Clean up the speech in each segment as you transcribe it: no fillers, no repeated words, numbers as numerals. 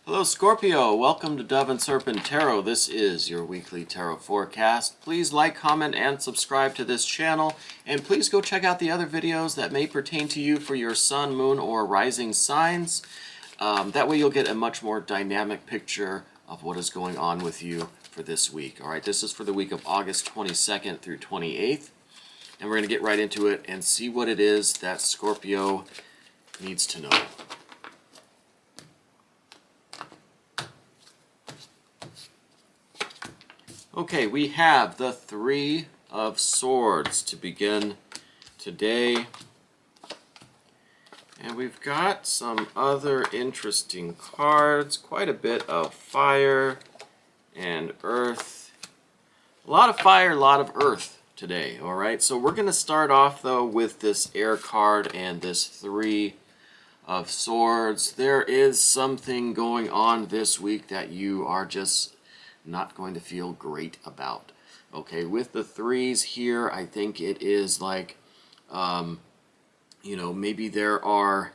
Hello Scorpio, welcome to Dove and Serpent Tarot. This is your weekly tarot forecast. Please like, comment, and subscribe to this channel. And please go check out the other videos that may pertain to you for your sun, moon, or rising signs. That way you'll get a much more dynamic picture of what is going on with you for this week. All right, this is for the week of August 22nd through 28th. And we're going to get right into it and see what it is that Scorpio needs to know. Okay, we have the Three of Swords to begin today. And we've got some other interesting cards, quite a bit of fire and earth. A lot of fire, a lot of earth today, all right? So we're going to start off, though, with this air card and this Three of Swords. There is something going on this week that you are just not going to feel great about. Okay, with the threes here, I think it is like, maybe there are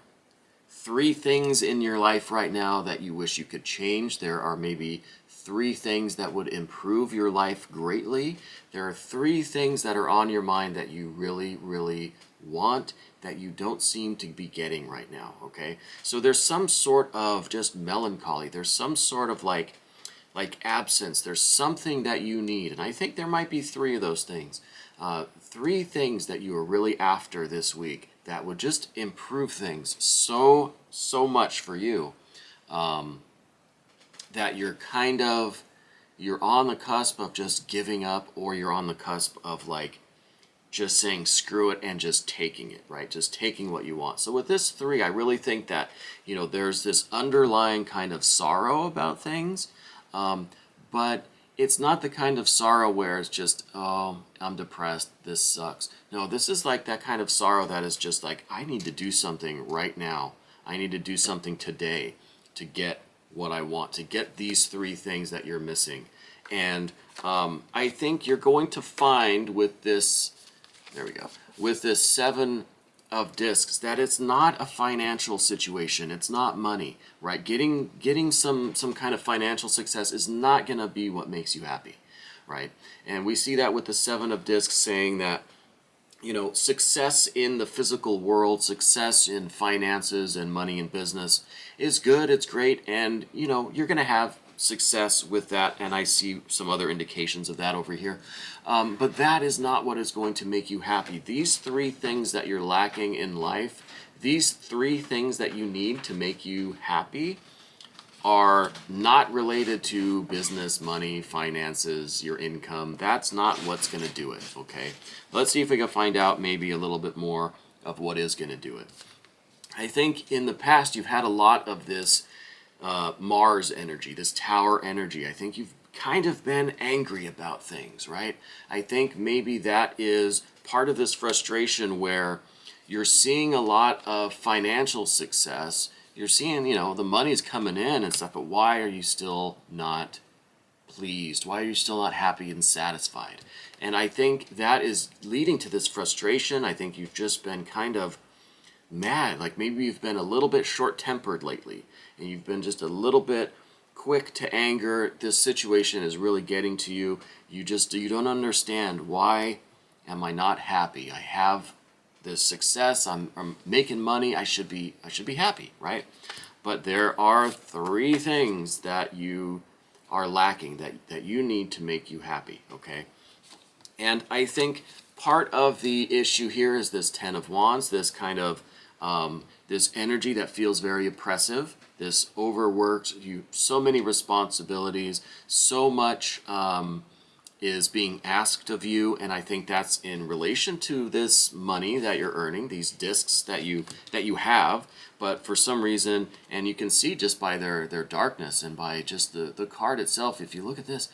three things in your life right now that you wish you could change. There are maybe three things that would improve your life greatly. There are three things that are on your mind that you really, really want that you don't seem to be getting right now, okay? So there's some sort of just melancholy. There's some sort of like absence. There's something that you need, and I think there might be three of those things. Three things that you are really after this week that would just improve things so much for you, that you're on the cusp of just giving up, or you're on the cusp of like just saying screw it and just taking it, right? Just taking what you want. So with this three, I really think that, there's this underlying kind of sorrow about things. But it's not the kind of sorrow where it's just, oh, I'm depressed, this sucks. No, this is like that kind of sorrow that is just like, I need to do something right now. I need to do something today to get what I want, to get these three things that you're missing. And I think you're going to find with this, there we go, with this Seven of Discs, that it's not a financial situation. It's not money, right? Getting some kind of financial success is not going to be what makes you happy, right? And we see that with the Seven of Discs saying that, success in the physical world, success in finances and money and business is good, it's great, and, you're going to have success with that, and I see some other indications of that over here. But that is not what is going to make you happy. These three things that you're lacking in life, these three things that you need to make you happy are not related to business, money, finances, your income. That's not what's going to do it, okay? Let's see if we can find out maybe a little bit more of what is going to do it. I think in the past you've had a lot of this Mars energy, this tower energy. I think you've kind of been angry about things, right? I think maybe that is part of this frustration where you're seeing a lot of financial success. You're seeing, the money's coming in and stuff, but why are you still not pleased? Why are you still not happy and satisfied? And I think that is leading to this frustration. I think you've just been kind of mad, like maybe you've been a little bit short-tempered lately, and you've been just a little bit quick to anger. This situation is really getting to you. You don't understand, why am I not happy? I have this success, I'm making money, I should be happy, right? But there are three things that you are lacking that you need to make you happy, okay? And I think part of the issue here is this Ten of Wands, this kind of this energy that feels very oppressive, this overworked, so many responsibilities, so much is being asked of you, and I think that's in relation to this money that you're earning, these discs that you have, but for some reason, and you can see just by their darkness and by just the card itself, if you look at this,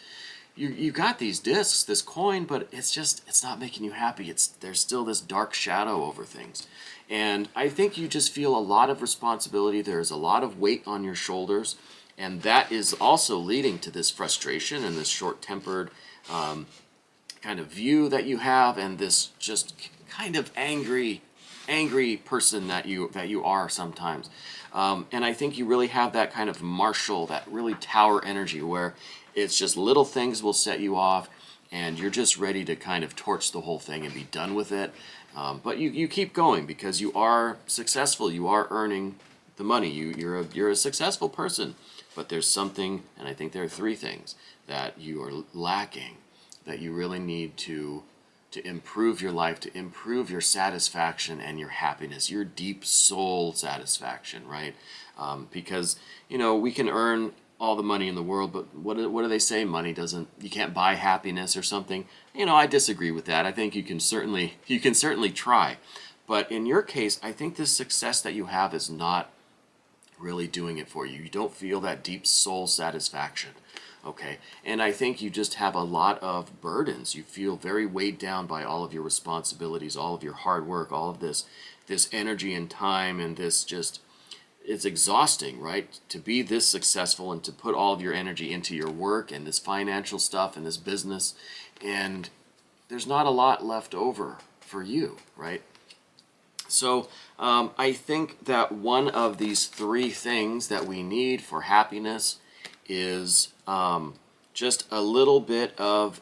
you got these discs, this coin, but it's not making you happy. There's still this dark shadow over things. And I think you just feel a lot of responsibility. There's a lot of weight on your shoulders, and that is also leading to this frustration and this short-tempered kind of view that you have, and this just kind of angry angry person that you are sometimes. And I think you really have that kind of martial, that really tower energy where it's just little things will set you off and you're just ready to kind of torch the whole thing and be done with it. But you keep going because you are successful. You are earning the money. You're a successful person. But there's something, and I think there are three things that you are lacking, that you really need to improve your life, to improve your satisfaction and your happiness, your deep soul satisfaction, right? Because, we can earn all the money in the world, but what do they say? Money doesn't, you can't buy happiness or something. I disagree with that. I think you can certainly try. But in your case, I think the success that you have is not really doing it for you. You don't feel that deep soul satisfaction. Okay, and I think you just have a lot of burdens. You feel very weighed down by all of your responsibilities, all of your hard work, all of this energy and time, and this just, it's exhausting, right? To be this successful and to put all of your energy into your work and this financial stuff and this business, and there's not a lot left over for you, right? So I think that one of these three things that we need for happiness is just a little bit of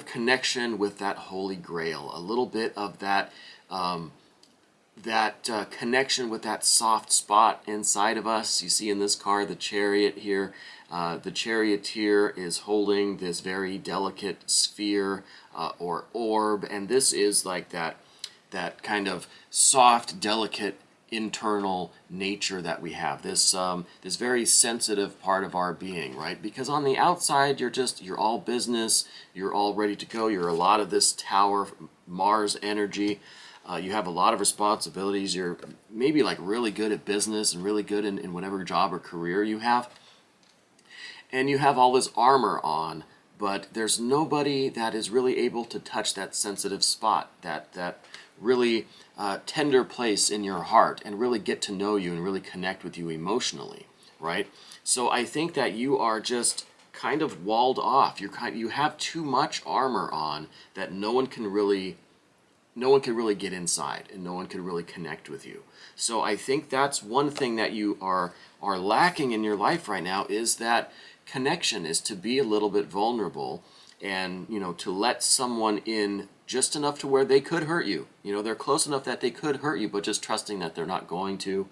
connection with that Holy Grail, a little bit of that connection with that soft spot inside of us. You see in this car, the chariot here, the charioteer is holding this very delicate sphere or orb, and this is like that kind of soft, delicate internal nature that we have, this very sensitive part of our being, right? Because on the outside you're all business, you're all ready to go, you're a lot of this tower Mars energy, you have a lot of responsibilities, you're maybe like really good at business and really good in whatever job or career you have, and you have all this armor on, but there's nobody that is really able to touch that sensitive spot, that really tender place in your heart, and really get to know you and really connect with you emotionally, right? So I think that you are just kind of walled off. You have too much armor on that no one can really get inside, and no one can really connect with you. So I think that's one thing that you are lacking in your life right now, is that connection, is to be a little bit vulnerable and to let someone in just enough to where they could hurt you. They're close enough that they could hurt you, but just trusting that they're not going to,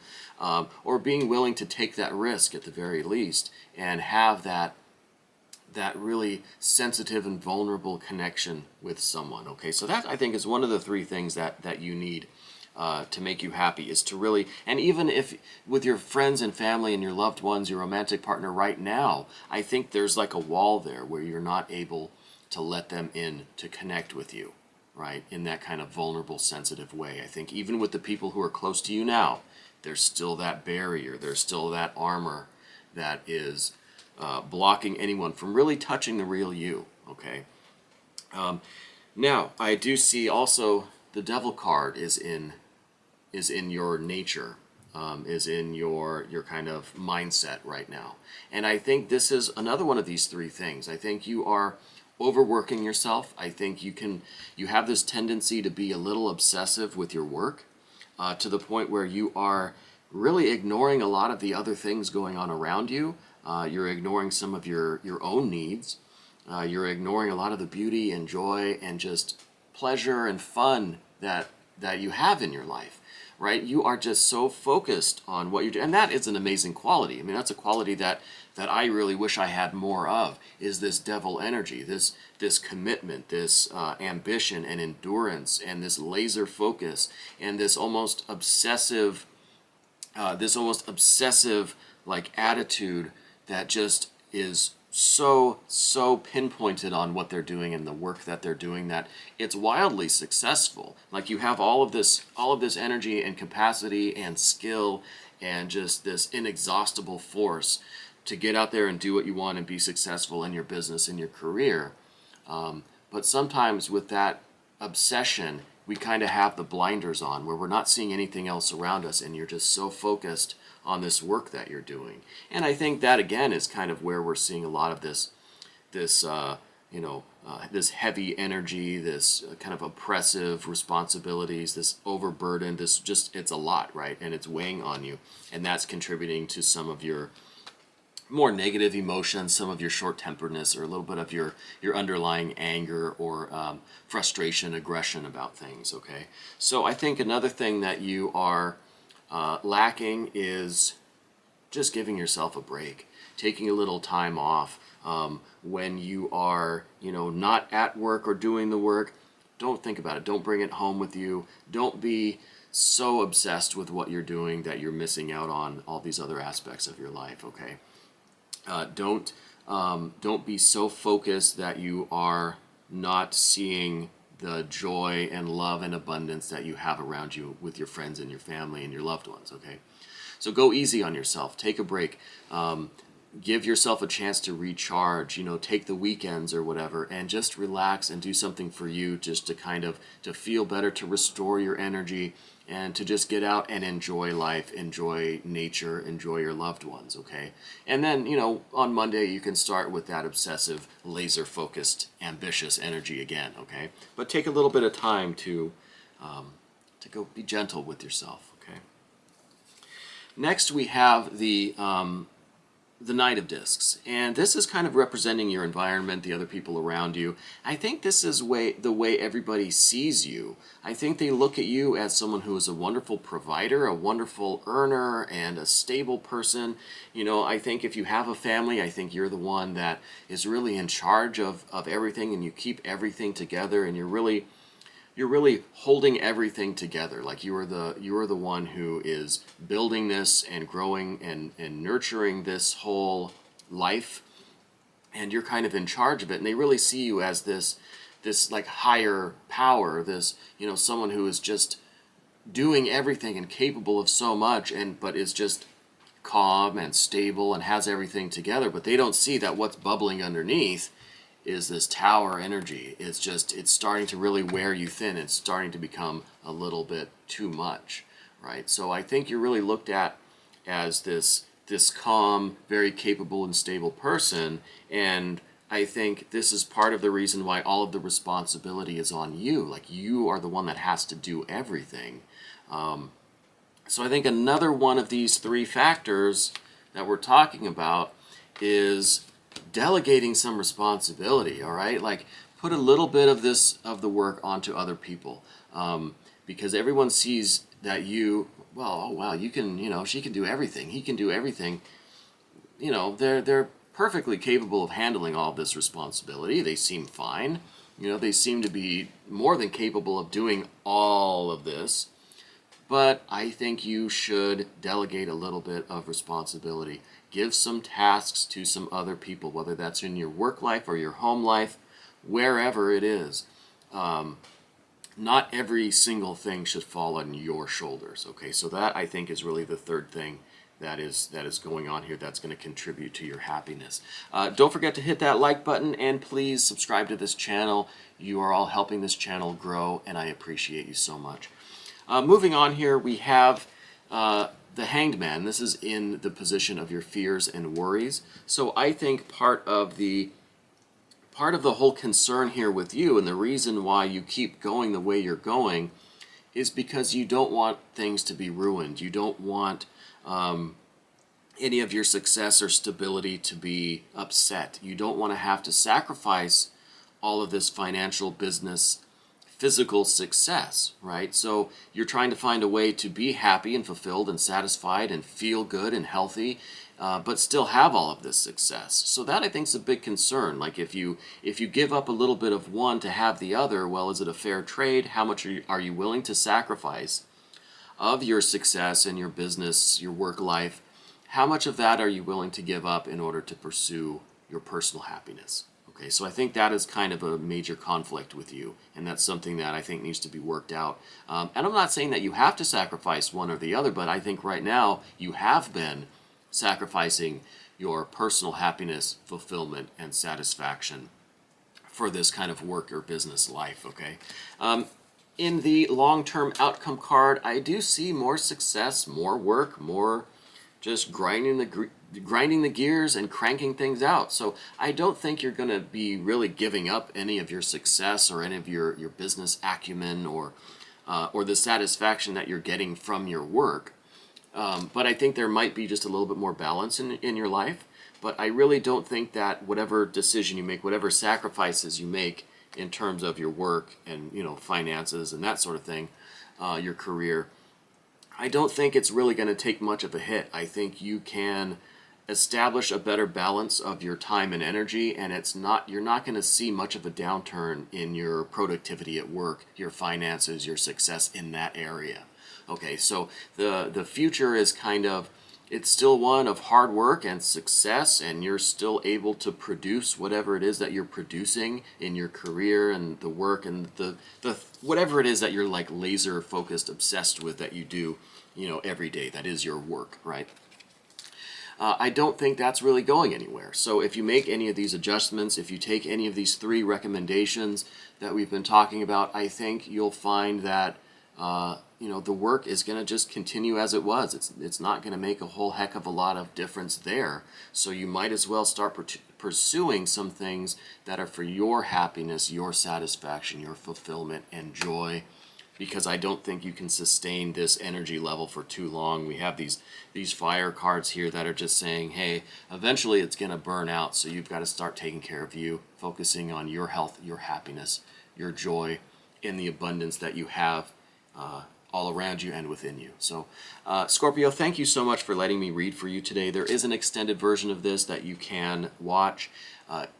or being willing to take that risk at the very least and have that really sensitive and vulnerable connection with someone. Okay, so that I think is one of the three things that you need to make you happy, is to really, and even if with your friends and family and your loved ones, your romantic partner right now, I think there's like a wall there where you're not able to let them in to connect with you, right, in that kind of vulnerable, sensitive way. I think even with the people who are close to you now, there's still that barrier, there's still that armor that is blocking anyone from really touching the real you, okay? Now, I do see also the Devil card is in your nature, is in your kind of mindset right now. And I think this is another one of these three things. I think you are overworking yourself. I think you have this tendency to be a little obsessive with your work, to the point where you are really ignoring a lot of the other things going on around you. You're ignoring some of your own needs. You're ignoring a lot of the beauty and joy and just pleasure and fun that you have in your life, right? You are just so focused on what you're doing, and that is an amazing quality. I mean, that's a quality that I really wish I had more of, is this devil energy, this commitment, this ambition and endurance, and this laser focus, and this almost obsessive like attitude that just is so pinpointed on what they're doing and the work that they're doing, that it's wildly successful. Like you have all of this energy and capacity and skill and just this inexhaustible force to get out there and do what you want and be successful in your business, in your career. But sometimes with that obsession, we kind of have the blinders on where we're not seeing anything else around us, and you're just so focused on this work that you're doing. And I think that again is kind of where we're seeing a lot of this this heavy energy, this kind of oppressive responsibilities, this overburden, it's a lot, right? And it's weighing on you. And that's contributing to some of your more negative emotions, some of your short-temperedness, or a little bit of your underlying anger or frustration, aggression about things, okay? So I think another thing that you are lacking is just giving yourself a break, taking a little time off. When you are, not at work or doing the work, don't think about it. Don't bring it home with you. Don't be so obsessed with what you're doing that you're missing out on all these other aspects of your life, okay? Don't be so focused that you are not seeing the joy and love and abundance that you have around you with your friends and your family and your loved ones, okay? So go easy on yourself. Take a break. Give yourself a chance to recharge, take the weekends or whatever and just relax and do something for you just to kind of to feel better, to restore your energy and to just get out and enjoy life, enjoy nature, enjoy your loved ones, okay? And then, on Monday you can start with that obsessive, laser-focused, ambitious energy again, okay? But take a little bit of time to go be gentle with yourself, okay? Next we have the Knight of Discs, and this is kind of representing your environment, the other people around you. I think this is the way everybody sees you. I think they look at you as someone who is a wonderful provider, a wonderful earner, and a stable person. I think if you have a family, I think you're the one that is really in charge of everything, and you keep everything together, and you're really holding everything together. Like you are the one who is building this and growing and nurturing this whole life, and you're kind of in charge of it. And they really see you as this like higher power, this someone who is just doing everything and capable of so much, but is just calm and stable and has everything together. But they don't see that what's bubbling underneath is this tower energy. It's starting to really wear you thin. It's starting to become a little bit too much, right? So I think you're really looked at as this calm, very capable and stable person, and I think this is part of the reason why all of the responsibility is on you. Like you are the one that has to do everything. So I think another one of these three factors that we're talking about is delegating some responsibility, all right? Like put a little bit of the work onto other people, because everyone sees that you, well, oh wow, you can, she can do everything, he can do everything. They're perfectly capable of handling all of this responsibility. They seem fine. They seem to be more than capable of doing all of this. But I think you should delegate a little bit of responsibility. Give some tasks to some other people, whether that's in your work life or your home life, wherever it is. Not every single thing should fall on your shoulders, okay? So that, I think, is really the third thing that is going on here that's going to contribute to your happiness. Don't forget to hit that like button, and please subscribe to this channel. You are all helping this channel grow, and I appreciate you so much. Moving on here, we have the Hanged Man. This is in the position of your fears and worries. So I think part of the whole concern here with you, and the reason why you keep going the way you're going, is because you don't want things to be ruined. You don't want any of your success or stability to be upset. You don't want to have to sacrifice all of this financial, business, physical success, right? So you're trying to find a way to be happy and fulfilled and satisfied and feel good and healthy, but still have all of this success. So that, I think, is a big concern. Like if you give up a little bit of one to have the other, well, is it a fair trade? How much are you willing to sacrifice of your success and your business, your work life? How much of that are you willing to give up in order to pursue your personal happiness? Okay, so I think that is kind of a major conflict with you, and that's something that I think needs to be worked out. And I'm not saying that you have to sacrifice one or the other, but I think right now you have been sacrificing your personal happiness, fulfillment, and satisfaction for this kind of work or business life, okay? In the long-term outcome card, I do see more success, more work, more just grinding the gears and cranking things out. So I don't think you're going to be really giving up any of your success or any of your business acumen or the satisfaction that you're getting from your work. But I think there might be just a little bit more balance in your life. But I really don't think that whatever decision you make, whatever sacrifices you make in terms of your work and, you know, finances and that sort of thing, your career, I don't think it's really going to take much of a hit. I think you can establish a better balance of your time and energy, and you're not going to see much of a downturn in your productivity at work, your finances, your success in that area. Okay, so the future is kind of, it's still one of hard work and success, and you're still able to produce whatever it is that you're producing in your career and the work and the whatever it is that you're like laser focused, obsessed with, that you do, you know, every day. That is your work, right? I don't think that's really going anywhere. So if you make any of these adjustments, if you take any of these 3 recommendations that we've been talking about, I think you'll find that you know, the work is going to just continue as it was. It's not going to make a whole heck of a lot of difference there. So you might as well start pursuing some things that are for your happiness, your satisfaction, your fulfillment and joy, because I don't think you can sustain this energy level for too long. We have these fire cards here that are just saying, hey, eventually it's going to burn out, so you've got to start taking care of you, focusing on your health, your happiness, your joy, and the abundance that you have all around you and within you. So, Scorpio, thank you so much for letting me read for you today. There is an extended version of this that you can watch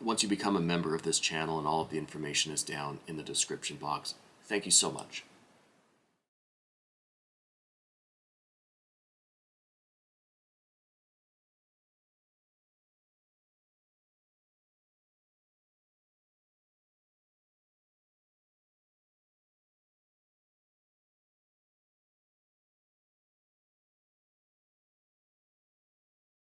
once you become a member of this channel, and all of the information is down in the description box. Thank you so much.